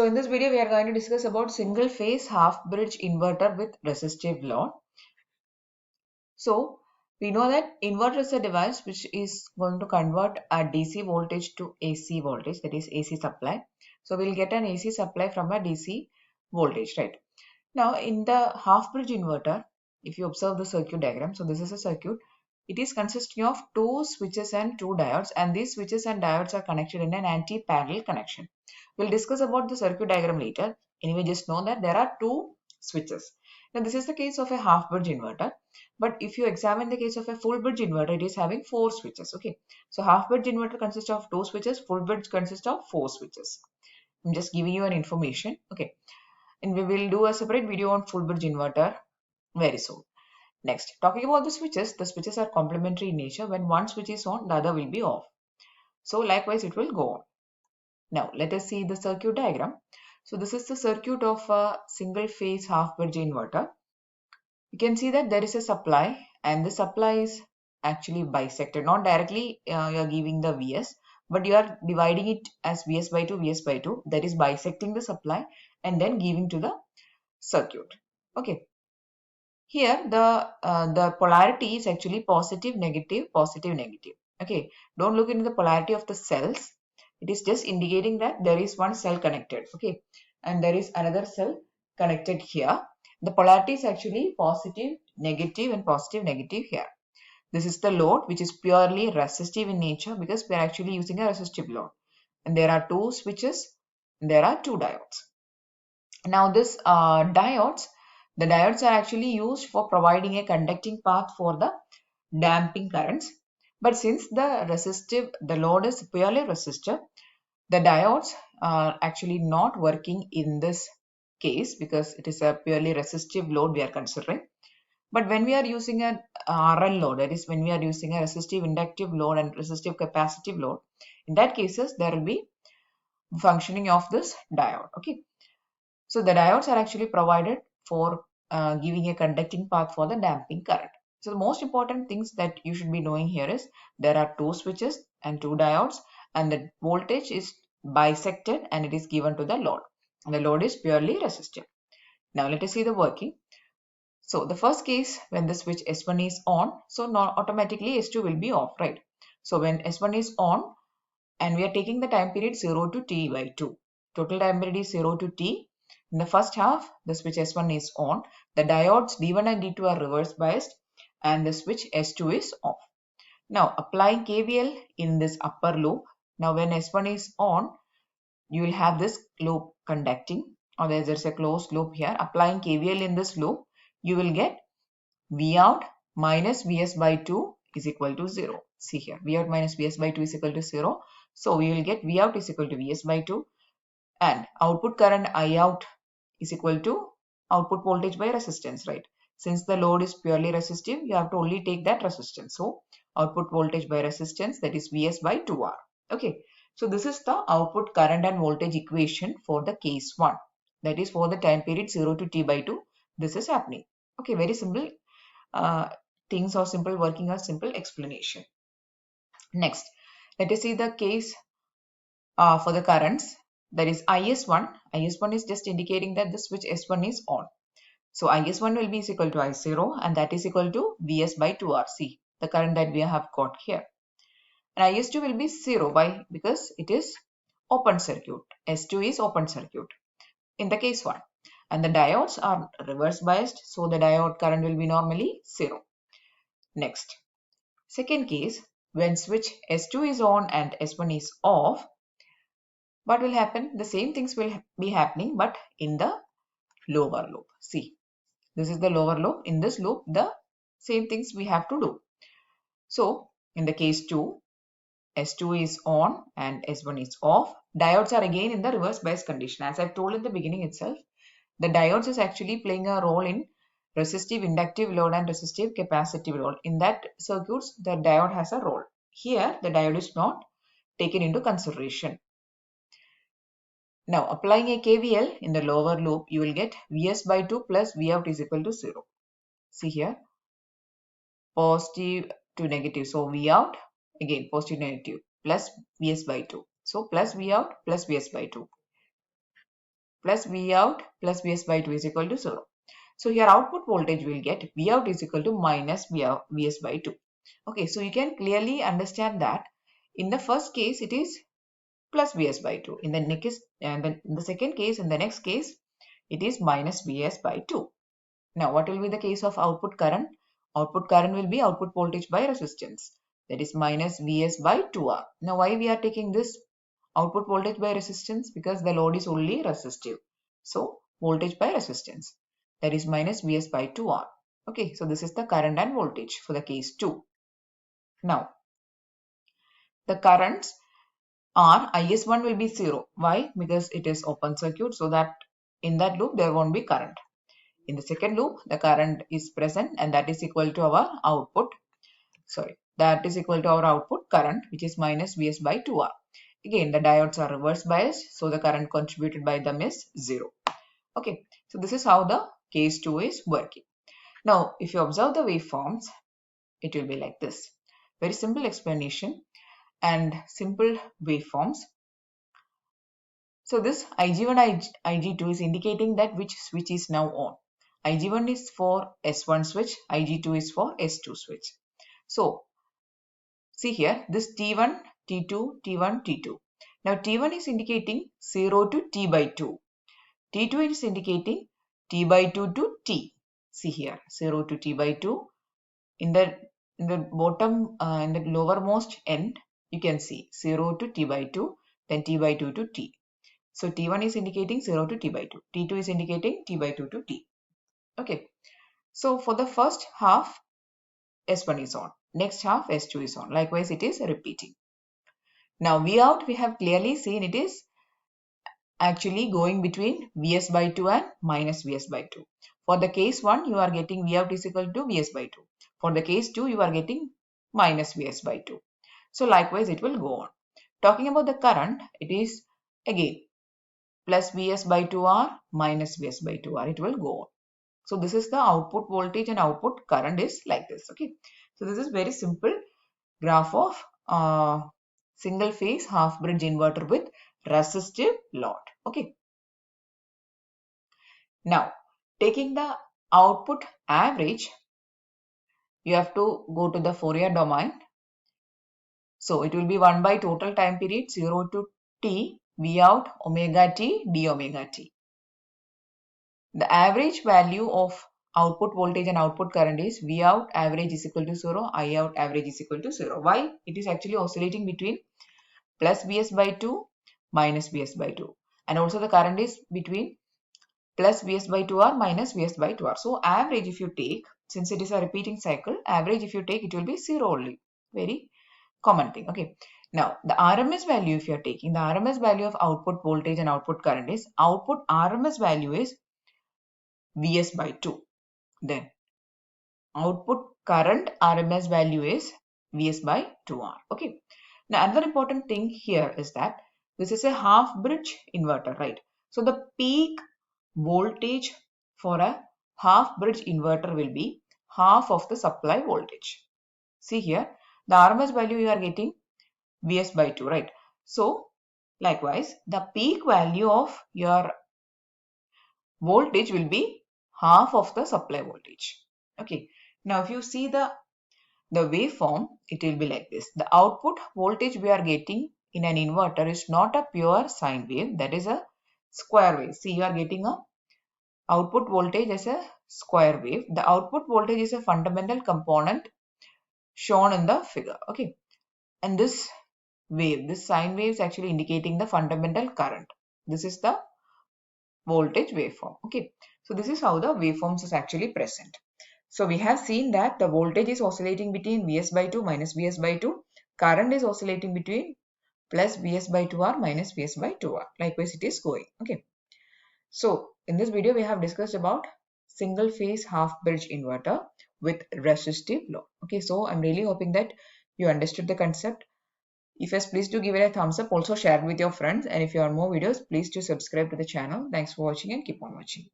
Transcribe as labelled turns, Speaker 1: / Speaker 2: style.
Speaker 1: So in this video, we are going to discuss about single phase half bridge inverter with resistive load. So we know that inverter is a device which is going to convert a DC voltage to AC voltage, that is AC supply. So we'll get an AC supply from a DC voltage, right? Now in the half bridge inverter, if you observe the circuit diagram, so this is a circuit. It is consisting of two switches and two diodes, and these switches and diodes are connected in an anti-parallel connection. We'll discuss about the circuit diagram later. Anyway, just know that there are two switches. Now this is the case of a half bridge inverter, but if you examine the case of a full bridge inverter, it is having four switches. Okay, so half bridge inverter consists of two switches, full bridge consists of four switches. I'm just giving you an information. Okay, and we will do a separate video on full bridge inverter very soon. Next, talking about the switches are complementary in nature. When one switch is on, the other will be off. So likewise, it will go on. Now, let us see the circuit diagram. So this is the circuit of a single phase half bridge inverter. You can see that there is a supply, and the supply is actually bisected. Not directly you are giving the Vs, but you are dividing it as Vs by 2, Vs by 2. That is bisecting the supply and then giving to the circuit. Okay. Here the polarity is actually positive, negative, positive, negative. Okay, don't look into the polarity of the cells. It is just indicating that there is one cell connected. Okay, and there is another cell connected here. The polarity is actually positive, negative, and positive, negative here. This is the load which is purely resistive in nature because we are actually using a resistive load. And there are two switches, and there are two diodes. Now this the diodes are actually used for providing a conducting path for the damping currents. But since the load is purely resistive, the diodes are actually not working in this case because it is a purely resistive load we are considering. But when we are using a RL load, that is when we are using a resistive inductive load and resistive capacitive load, in that cases there will be functioning of this diode. Okay. So the diodes are actually provided for giving a conducting path for the damping current. So the most important things that you should be knowing here is there are two switches and two diodes, and the voltage is bisected and it is given to the load. And the load is purely resistive. Now let us see the working. So the first case, when the switch S1 is on, so now automatically S2 will be off, right? So when S1 is on and we are taking the time period 0 to t by 2. Total time period is 0 to t. In the first half, the switch S1 is on. The diodes D1 and D2 are reverse biased and the switch S2 is off. Now applying KVL in this upper loop. Now when S1 is on, you will have this loop conducting, or there's a closed loop here. Applying KVL in this loop, you will get V out minus Vs by 2 is equal to 0. See here, V out minus Vs by 2 is equal to 0. So we will get V out is equal to Vs by 2 and output current I out is equal to output voltage by resistance, right? Since the load is purely resistive, you have to only take that resistance. So output voltage by resistance, that is Vs by 2R. Okay. So this is the output current and voltage equation for the case 1. That is for the time period 0 to t by 2. This is happening. Okay, very simple things or simple working or simple explanation. Next, let us see the case for the currents. That is IS1. IS1 is just indicating that the switch S1 is on. So IS1 will be equal to I0 and that is equal to Vs by 2RC, the current that we have got here. And IS2 will be 0. Why? Because it is open circuit. S2 is open circuit in the case 1. And the diodes are reverse biased, so the diode current will be normally 0. Next, second case, when switch S2 is on and S1 is off, what will happen? The same things will be happening, but in the lower loop. See, this is the lower loop. In this loop, the same things we have to do. So, in the case 2, S2 is on and S1 is off. Diodes are again in the reverse bias condition. As I've told in the beginning itself, the diodes is actually playing a role in resistive inductive load and resistive capacitive load. In that circuits, the diode has a role. Here, the diode is not taken into consideration. Now, applying a KVL in the lower loop, you will get Vs by 2 plus V out is equal to 0. See here, positive to negative. So, V out, again, positive negative, plus Vs by 2. So, plus V out plus Vs by 2. plus V out plus Vs by 2 is equal to 0. So here output voltage will get V out is equal to minus Vs by 2. Okay, so you can clearly understand that in the first case it is plus Vs by 2. In the next, in the second case, in the next case, it is minus Vs by 2. Now, what will be the case of output current? Output current will be output voltage by resistance. That is minus Vs by 2R. Now, why we are taking this output voltage by resistance? Because the load is only resistive. So, voltage by resistance. That is minus Vs by 2R. Okay, so this is the current and voltage for the case 2. Now, the currents are IS1 will be 0. Why? Because it is open circuit, so that in that loop there won't be current. In the second loop, the current is present and that is equal to our output. That is equal to our output current, which is minus Vs by 2R. Again, the diodes are reverse biased, so the current contributed by them is 0. Okay, so this is how the case 2 is working. Now, if you observe the waveforms, it will be like this. Very simple explanation and simple waveforms. So this IG1, IG2 is indicating that which switch is now on. IG1 is for S1 switch, IG2 is for S2 switch. So see here, this T1, T2, T1, T2. Now T1 is indicating 0 to T by 2. T2 is indicating T by 2 to T. See here, 0 to T by 2. In the bottom, in the lowermost end, you can see 0 to T by 2, then T by 2 to T. So T1 is indicating 0 to T by 2. T2 is indicating T by 2 to T. Okay. So for the first half, S1 is on. Next half, S2 is on. Likewise, it is repeating. Now V out, we have clearly seen it is actually going between Vs by 2 and minus Vs by 2. For the case 1, you are getting V out is equal to Vs by 2. For the case 2, you are getting minus Vs by 2. So likewise, it will go on. Talking about the current, it is again plus Vs by 2R minus Vs by 2R. It will go on. So this is the output voltage and output current is like this. Okay. So this is very simple graph of single phase half bridge inverter with resistive load. Okay. Now taking the output average, you have to go to the Fourier domain. So it will be 1 by total time period 0 to T V out omega T d omega T. The average value of output voltage and output current is V out average is equal to 0, I out average is equal to 0. Why? It is actually oscillating between plus Vs by 2 minus Vs by 2. And also the current is between plus Vs by 2R minus Vs by 2R. So average if you take, since it is a repeating cycle, average if you take, it will be 0 only. Very common thing. Okay. Now the RMS value if you are taking, the RMS value of output voltage and output current is, output RMS value is Vs by 2. Then output current RMS value is Vs by 2R. Okay. Now another important thing here is that this is a half bridge inverter, right? So the peak voltage for a half bridge inverter will be half of the supply voltage. See here, the RMS value you are getting Vs by 2, right? So likewise, the peak value of your voltage will be half of the supply voltage. Okay. Now if you see the waveform, it will be like this. The output voltage we are getting in an inverter is not a pure sine wave, that is a square wave. See, you are getting a output voltage as a square wave. The output voltage is a fundamental component shown in the figure. Okay. And this wave, this sine wave is actually indicating the fundamental current. This is the voltage waveform. Okay. So this is how the waveforms is actually present. So we have seen that the voltage is oscillating between Vs by 2 minus Vs by 2. Current is oscillating between plus Vs by 2R minus Vs by 2R. Likewise, it is going. Okay. So in this video, we have discussed about single phase half bridge inverter with resistive load. Okay. So I'm really hoping that you understood the concept. If yes, please do give it a thumbs up. Also share with your friends. And if you want more videos, please do subscribe to the channel. Thanks for watching and keep on watching.